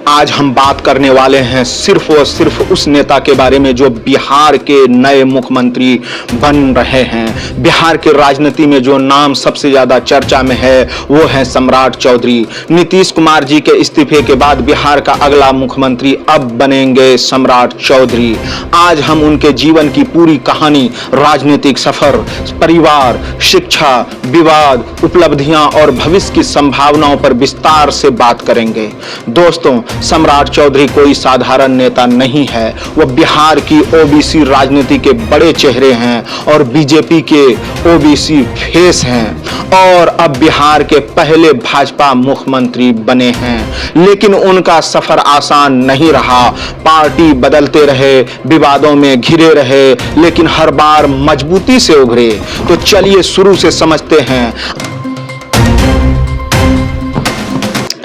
आज हम बात करने वाले हैं सिर्फ और सिर्फ उस नेता के बारे में जो बिहार के नए मुख्यमंत्री बन रहे हैं। बिहार के राजनीति में जो नाम सबसे ज्यादा चर्चा में है वो है सम्राट चौधरी। नीतीश कुमार जी के इस्तीफे के बाद बिहार का अगला मुख्यमंत्री अब बनेंगे सम्राट चौधरी। आज हम उनके जीवन की पूरी कहानी, राजनीतिक सफर, परिवार, शिक्षा, विवाद, उपलब्धियां और भविष्य की संभावनाओं पर विस्तार से बात करेंगे। दोस्तों, सम्राट चौधरी कोई साधारण नेता नहीं है। वह बिहार की ओबीसी राजनीति के बड़े चेहरे हैं और बीजेपी के ओबीसी फेस हैं और अब बिहार के पहले भाजपा मुख्यमंत्री बने हैं। लेकिन उनका सफर आसान नहीं रहा। पार्टी बदलते रहे, विवादों में घिरे रहे, लेकिन हर बार मजबूती से उभरे। तो चलिए शुरू से समझते हैं।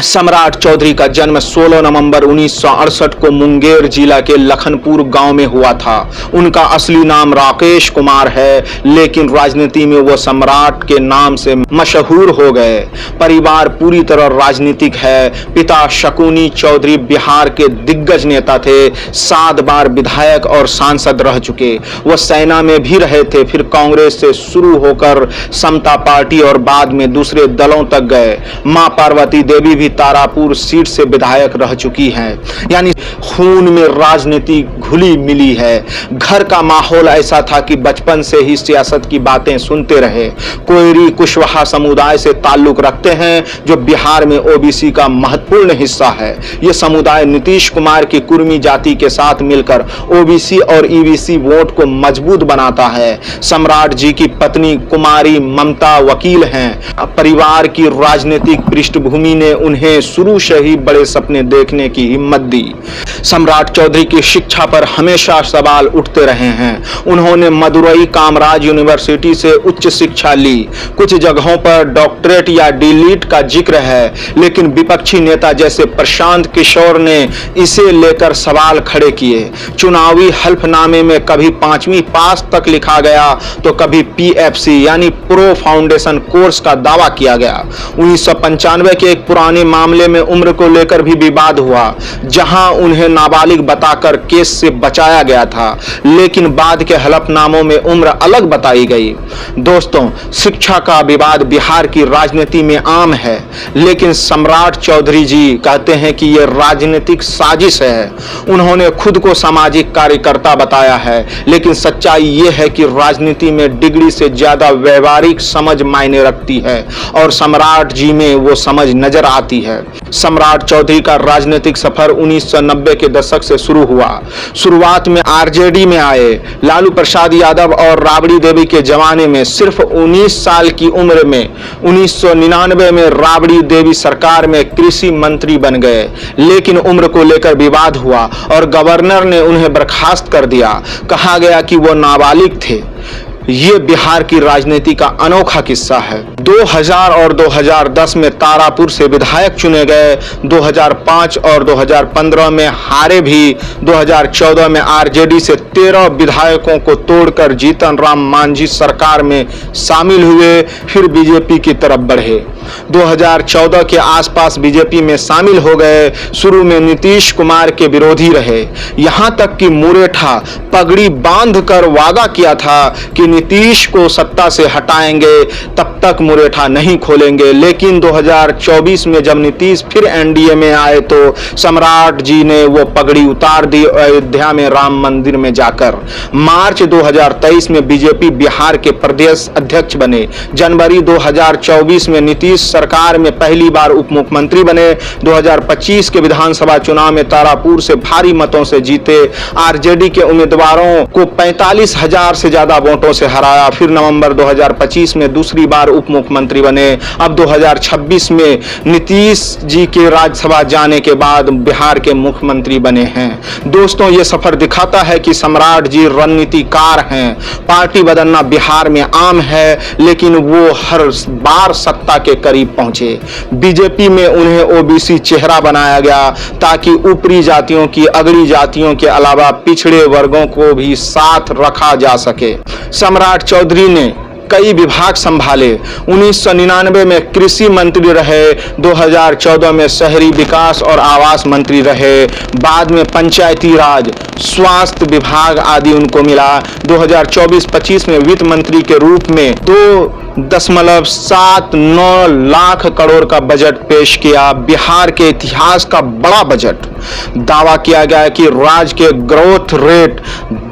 सम्राट चौधरी का जन्म 16 नवंबर 1968 को मुंगेर जिला के लखनपुर गांव में हुआ था। उनका असली नाम राकेश कुमार है, लेकिन राजनीति में वो सम्राट के नाम से मशहूर हो गए। परिवार पूरी तरह राजनीतिक है। पिता शकुनी चौधरी बिहार के दिग्गज नेता थे। 7 बार विधायक और सांसद रह चुके। वो सेना में भी रहे थे, फिर कांग्रेस से शुरू होकर समता पार्टी और बाद में दूसरे दलों तक गए। मां पार्वती देवी भी तारापुर सीट से विधायक रह चुकी हैं। यानी खून में राजनीति घुली मिली है। घर का माहौल ऐसा था कि बचपन से ही सियासत की बातें सुनते रहे। कोयरी कुशवाहा समुदाय से ताल्लुक रखते हैं, जो बिहार में ओबीसी का महत्वपूर्ण हिस्सा है। यह समुदाय नीतीश कुमार की कुर्मी जाति के साथ मिलकर ओबीसी और ईबीसी वोट को मजबूत बनाता है। सम्राट जी की पत्नी कुमारी ममता वकील हैं। परिवार की राजनीतिक पृष्ठभूमि ने उन्हें शुरू से ही बड़े सपने देखने की हिम्मत दी। सम्राट चौधरी की शिक्षा पर हमेशा सवाल उठते रहे हैं। उन्होंने मदुरई कामराज यूनिवर्सिटी से उच्च शिक्षा ली। कुछ जगहों पर डॉक्टरेट या डीलिट का जिक्र है, लेकिन विपक्षी नेता जैसे प्रशांत किशोर ने इसे लेकर सवाल खड़े किए। चुनावी हल्फनामे में कभी 5वीं पास तक लिखा गया तो कभी पीएफसी यानी प्रो फाउंडेशन कोर्स का दावा किया गया। 1995 के एक पुराने मामले में उम्र को लेकर भी विवाद हुआ, जहां उन्हें नाबालिग बताकर केस से बचाया गया था, लेकिन बाद के हलफनामों में उम्र अलग बताई गई। दोस्तों, शिक्षा का विवाद बिहार की राजनीति में आम है, लेकिन सम्राट चौधरी जी कहते हैं कि यह राजनीतिक साजिश है। उन्होंने खुद को सामाजिक कार्यकर्ता बताया है, लेकिन सच्चाई यह है कि राजनीति में डिग्री से ज्यादा व्यवहारिक समझ मायने रखती है और सम्राट जी में वो समझ नजर आती है। सम्राट चौधरी का राजनीतिक सफर 1990 के दशक से शुरू हुआ। शुरुआत में आरजेडी में आए। लालू प्रसाद यादव और राबड़ी देवी के जमाने में सिर्फ 19 साल की उम्र में 1999 में राबड़ी देवी सरकार में कृषि मंत्री बन गए, लेकिन उम्र को लेकर विवाद हुआ और गवर्नर ने उन्हें बर्खास्त कर दिया। कहा गया कि वो नाबालिग थे। ये बिहार की राजनीति का अनोखा किस्सा है। 2000 और 2010 में तारापुर से विधायक चुने गए। 2005 और 2015 में हारे भी। 2014 में आरजेडी से 13 विधायकों को तोड़कर जीतन राम मांझी सरकार में शामिल हुए, फिर बीजेपी की तरफ बढ़े। 2014 के आसपास बीजेपी में शामिल हो गए। शुरू में नीतीश कुमार के विरोधी रहे, यहां तक कि मुरेठा पगड़ी बांधकर वादा किया था कि नीतीश को सत्ता से हटाएंगे, तब तक मुरेठा नहीं खोलेंगे। लेकिन 2024 में जब नीतीश फिर एनडीए में आए तो सम्राट जी ने वो पगड़ी उतार दी अयोध्या में राम मंदिर में जाकर। मार्च 2023 में बीजेपी बिहार के प्रदेश अध्यक्ष बने। जनवरी 2024 में नीतीश सरकार में पहली बार उप मुख्यमंत्री बने। 2025 के विधानसभा चुनाव में तारापुर से भारी मतों से जीते। आरजेडी के उम्मीदवारों को 45,000 से ज्यादा वोटों से हराया। फिर नवंबर 2025 में दूसरी बार उप मुख्यमंत्री बने। अब 2026 में नीतीश जी के राज्यसभा जाने के बाद बिहार के मुख्यमंत्री बने हैं। दोस्तों, ये सफर दिखाता है कि सम्राट जी रणनीतिकार हैं। पार्टी बदलना बिहार में आम है, लेकिन वो हर बार सत्ता के करीब पहुंचे। बीजेपी में उन्हें ओबीसी चेहरा बनाया गया ताकि ऊपरी जातियों की, अगड़ी जातियों के अलावा पिछड़े वर्गों को भी साथ रखा जा सके। सम्राट चौधरी ने कई विभाग संभाले। 1999 में कृषि मंत्री रहे, 2014 में शहरी विकास और आवास मंत्री रहे, बाद में पंचायती राज, स्वास्थ्य विभाग आदि उनको मिला। 2024-25 में वित्त मंत्री के रूप में 2.79 लाख करोड़ का बजट पेश किया। बिहार के इतिहास का बड़ा बजट। दावा किया गया है कि राज्य के ग्रोथ रेट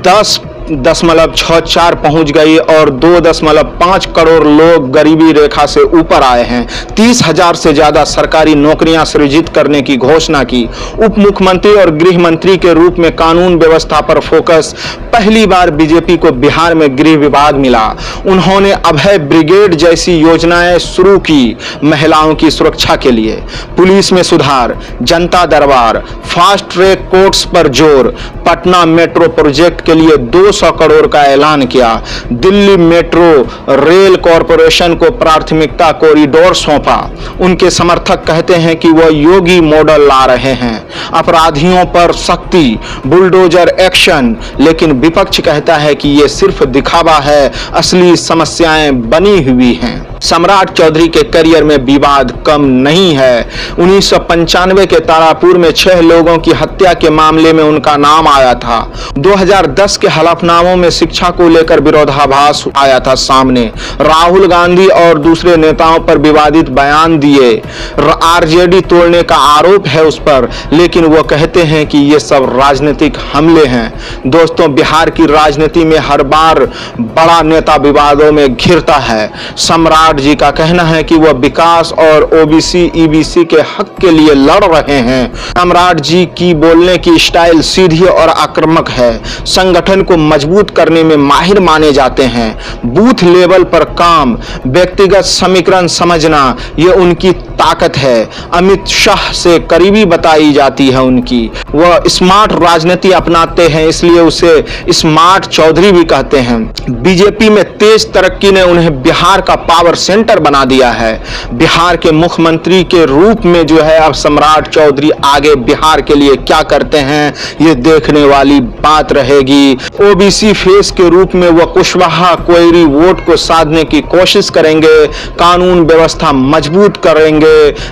10.64 पहुंच गई और 2.5 करोड़ लोग गरीबी रेखा से ऊपर आए हैं। 30,000 से ज्यादा सरकारी नौकरियां सृजित करने की घोषणा की। उप मुख्यमंत्री और गृह मंत्री के रूप में कानून व्यवस्था पर फोकस। पहली बार बीजेपी को बिहार में गृह विभाग मिला। उन्होंने अभय ब्रिगेड जैसी योजनाएं शुरू की महिलाओं की सुरक्षा के लिए। पुलिस में सुधार, जनता दरबार, फास्ट ट्रैक कोर्ट्स पर जोर, पटना मेट्रो प्रोजेक्ट के लिए 200 करोड़ का ऐलान किया। दिल्ली मेट्रो रेल कॉरपोरेशन को प्राथमिकता कॉरिडोर सौंपा। उनके समर्थक कहते हैं कि वह योगी मॉडल ला रहे हैं। अपराधियों पर सख्ती, बुलडोजर एक्शन, लेकिन विपक्ष कहता है कि यह सिर्फ दिखावा है, असली समस्याएं बनी हुई हैं। सम्राट चौधरी के करियर में विवाद कम नहीं है। 1995 के तारापुर में 6 लोगों की हत्या के मामले में उनका नाम आया था। 2010 के हलफनामों में शिक्षा को लेकर विरोधाभास आया था सामने। राहुल गांधी और दूसरे नेताओं पर विवादित बयान दिए। आरजेडी तोड़ने का आरोप है उस पर, लेकिन वो कहते हैं कि ये सब राजनीतिक हमले हैं। दोस्तों, बिहार की राजनीति में हर बार बड़ा नेता विवादों में घिरता है। सम्राट जी का कहना है कि वह विकास और ओबीसी ईबीसी के हक के लिए लड़ रहे हैं। सम्राट जी की बोलने की स्टाइल सीधी और आक्रामक है। संगठन को मजबूत करने में माहिर माने जाते हैं। बूथ लेवल पर काम, व्यक्तिगत समीकरण समझना, ये उनकी ताकत है। अमित शाह से करीबी बताई जाती है उनकी। वह स्मार्ट राजनीति अपनाते हैं, इसलिए उसे स्मार्ट चौधरी भी कहते हैं। बीजेपी में तेज तरक्की ने उन्हें बिहार का पावर सेंटर बना दिया है। बिहार के मुख्यमंत्री के रूप में जो है अब सम्राट चौधरी आगे बिहार के लिए क्या करते हैं, ये देखने वाली बात रहेगी। ओबीसी फेस के रूप में वह कुशवाहा कोयरी वोट को साधने की कोशिश करेंगे। कानून व्यवस्था मजबूत करेंगे,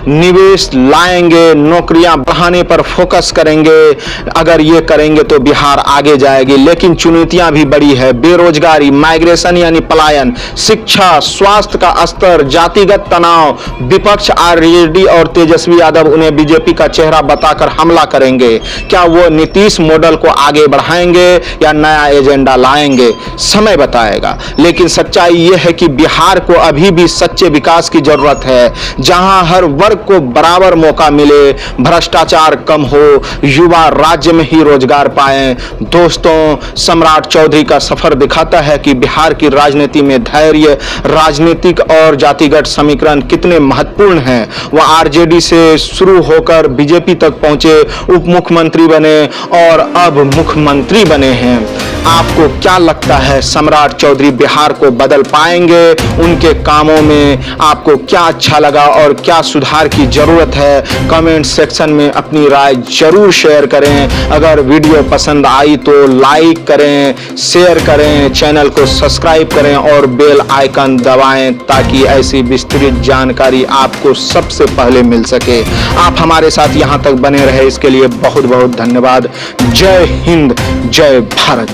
निवेश लाएंगे, नौकरियां बढ़ाने पर फोकस करेंगे। अगर ये करेंगे तो बिहार आगे जाएगी, लेकिन चुनौतियां भी बड़ी है। बेरोजगारी, माइग्रेशन यानी पलायन, शिक्षा, स्वास्थ्य का स्तर, जातिगत तनाव। विपक्ष आरजेडी और तेजस्वी यादव उन्हें बीजेपी का चेहरा बताकर हमला करेंगे। क्या वो नीतीश मॉडल को आगे बढ़ाएंगे या नया एजेंडा लाएंगे, समय बताएगा। लेकिन सच्चाई यह है कि बिहार को अभी भी सच्चे विकास की जरूरत है, जहां हर वर्ग को बराबर मौका मिले, भ्रष्टाचार कम हो, युवा राज्य में ही रोजगार पाएं। दोस्तों, सम्राट चौधरी का सफर दिखाता है कि बिहार की राजनीति में धैर्य, राजनीतिक और जातिगत समीकरण कितने महत्वपूर्ण हैं। वह आरजेडी से शुरू होकर बीजेपी तक पहुंचे, उप मुख्यमंत्री बने और अब मुख्यमंत्री बने हैं। आपको क्या लगता है, सम्राट चौधरी बिहार को बदल पाएंगे? उनके कामों में आपको क्या अच्छा लगा और क्या सुधार की जरूरत है? कमेंट सेक्शन में अपनी राय जरूर शेयर करें। अगर वीडियो पसंद आई तो लाइक करें, शेयर करें, चैनल को सब्सक्राइब करें और बेल आइकन दबाएं ताकि ऐसी विस्तृत जानकारी आपको सबसे पहले मिल सके। आप हमारे साथ यहां तक बने रहे, इसके लिए बहुत बहुत धन्यवाद। जय हिंद, जय भारत।